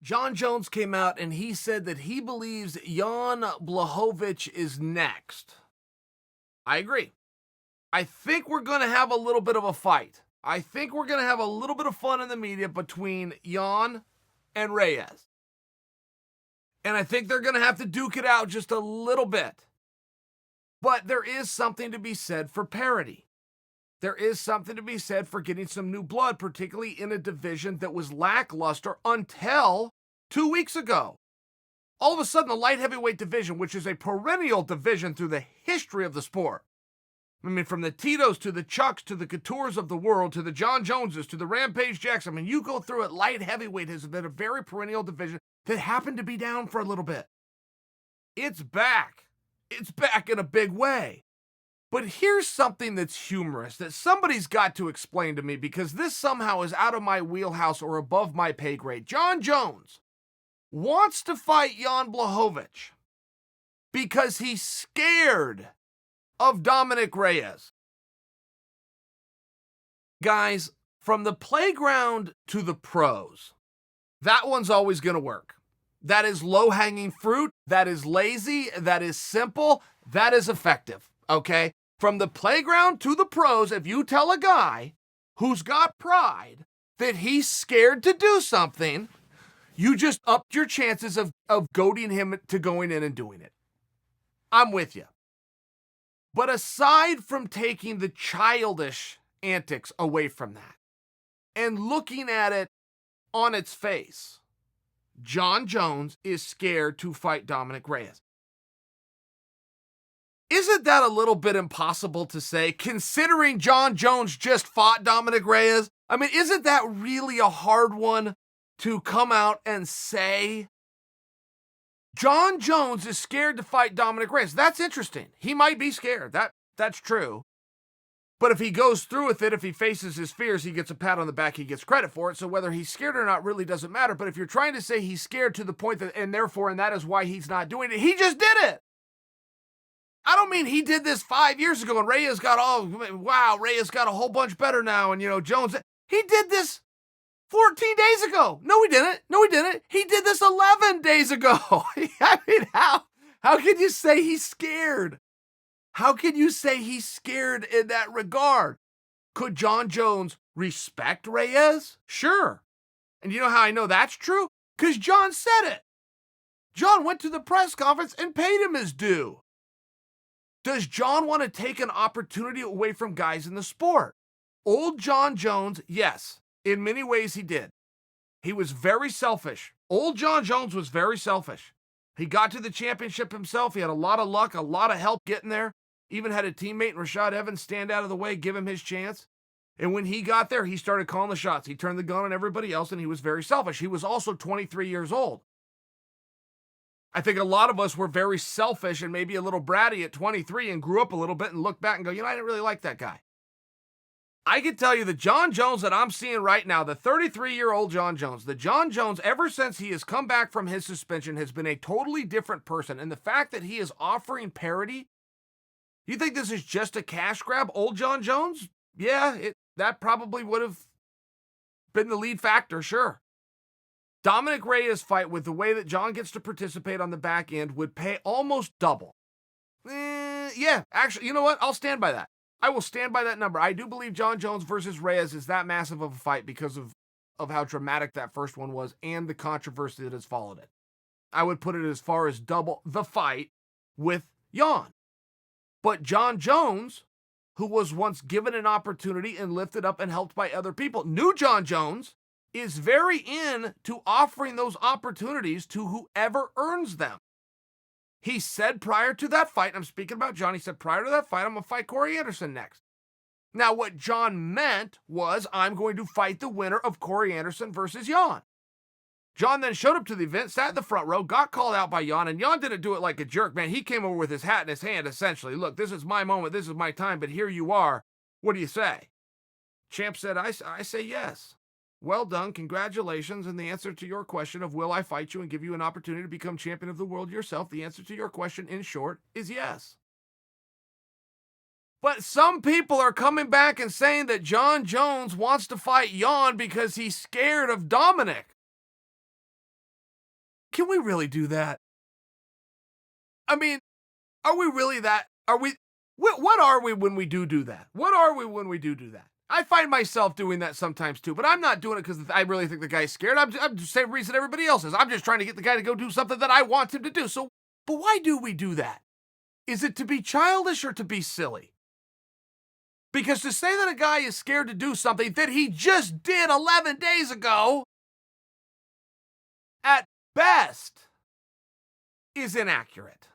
Jon Jones came out and he said that he believes Jan Blachowicz is next. I agree. I think we're going to have a little bit of a fight. I think we're going to have a little bit of fun in the media between Jan and Reyes. And I think they're going to have to duke it out just a little bit. But there is something to be said for parity. There is something to be said for getting some new blood, particularly in a division that was lackluster until 2 weeks ago. All of a sudden, the light heavyweight division, which is a perennial division through the history of the sport, I mean, from the Titos to the Chucks to the Coutures of the world to the Jon Joneses to the Rampage Jacks, I mean, you go through it, light heavyweight has been a very perennial division that happened to be down for a little bit. It's back. It's back in a big way. But here's something that's humorous that somebody's got to explain to me, because this somehow is out of my wheelhouse or above my pay grade. Jon Jones wants to fight Jan Blachowicz because he's scared of Dominick Reyes. Guys, from the playground to the pros, that one's always going to work. That is low-hanging fruit. That is lazy. That is simple. That is effective, okay? From the playground to the pros, if you tell a guy who's got pride that he's scared to do something, you just upped your chances of goading him to going in and doing it. I'm with you. But aside from taking the childish antics away from that and looking at it on its face, Jon Jones is scared to fight Dominick Reyes. Isn't that a little bit impossible to say, considering Jon Jones just fought Dominick Reyes? I mean, isn't that really a hard one to come out and say? Jon Jones is scared to fight Dominick Reyes. That's interesting. He might be scared. That's true. But if he goes through with it, if he faces his fears, he gets a pat on the back, he gets credit for it. So whether he's scared or not really doesn't matter. But if you're trying to say he's scared to the point that, and that is why he's not doing it, he just did it. I don't mean he did this 5 years ago and Reyes got Reyes got a whole bunch better now. And, Jones, he did this 14 days ago. No, he didn't. He did this 11 days ago. I mean, how can you say he's scared? How can you say he's scared in that regard? Could Jon Jones respect Reyes? Sure. And you know how I know that's true? Because Jon said it. Jon went to the press conference and paid him his due. Does Jon want to take an opportunity away from guys in the sport? Old Jon Jones, yes. In many ways he did. He was very selfish. Old Jon Jones was very selfish. He got to the championship himself. He had a lot of luck, a lot of help getting there. Even had a teammate, Rashad Evans, stand out of the way, give him his chance. And when he got there, he started calling the shots. He turned the gun on everybody else, and he was very selfish. He was also 23 years old. I think a lot of us were very selfish and maybe a little bratty at 23 and grew up a little bit and look back and go, I didn't really like that guy. I can tell you the Jon Jones that I'm seeing right now, the 33-year-old Jon Jones, the Jon Jones, ever since he has come back from his suspension, has been a totally different person. And the fact that he is offering parity, you think this is just a cash grab? Old Jon Jones? Yeah, that probably would have been the lead factor, sure. Dominick Reyes' fight, with the way that Jon gets to participate on the back end, would pay almost double. Yeah, actually, you know what? I'll stand by that. I will stand by that number. I do believe Jon Jones versus Reyes is that massive of a fight because of how dramatic that first one was and the controversy that has followed it. I would put it as far as double the fight with Jan. But Jon Jones, who was once given an opportunity and lifted up and helped by other people, new Jon Jones is very into offering those opportunities to whoever earns them. He said prior to that fight, I'm speaking about Jon, he said prior to that fight, I'm going to fight Corey Anderson next. Now, what Jon meant was, I'm going to fight the winner of Corey Anderson versus Jan. Jon then showed up to the event, sat in the front row, got called out by Jan, and Jan didn't do it like a jerk, man. He came over with his hat in his hand, essentially. Look, this is my moment, this is my time, but here you are. What do you say? Champ said, I say yes. Well done, congratulations, and the answer to your question of will I fight you and give you an opportunity to become champion of the world yourself, the answer to your question, in short, is yes. But some people are coming back and saying that Jon Jones wants to fight Jan because he's scared of Dominick. Can we really do that? I mean, are we really that? Are we? What are we when we do that? What are we when we do that? I find myself doing that sometimes too, but I'm not doing it because I really think the guy's scared. I'm just the same reason everybody else is. I'm just trying to get the guy to go do something that I want him to do. So, but why do we do that? Is it to be childish or to be silly? Because to say that a guy is scared to do something that he just did 11 days ago, at best, is inaccurate.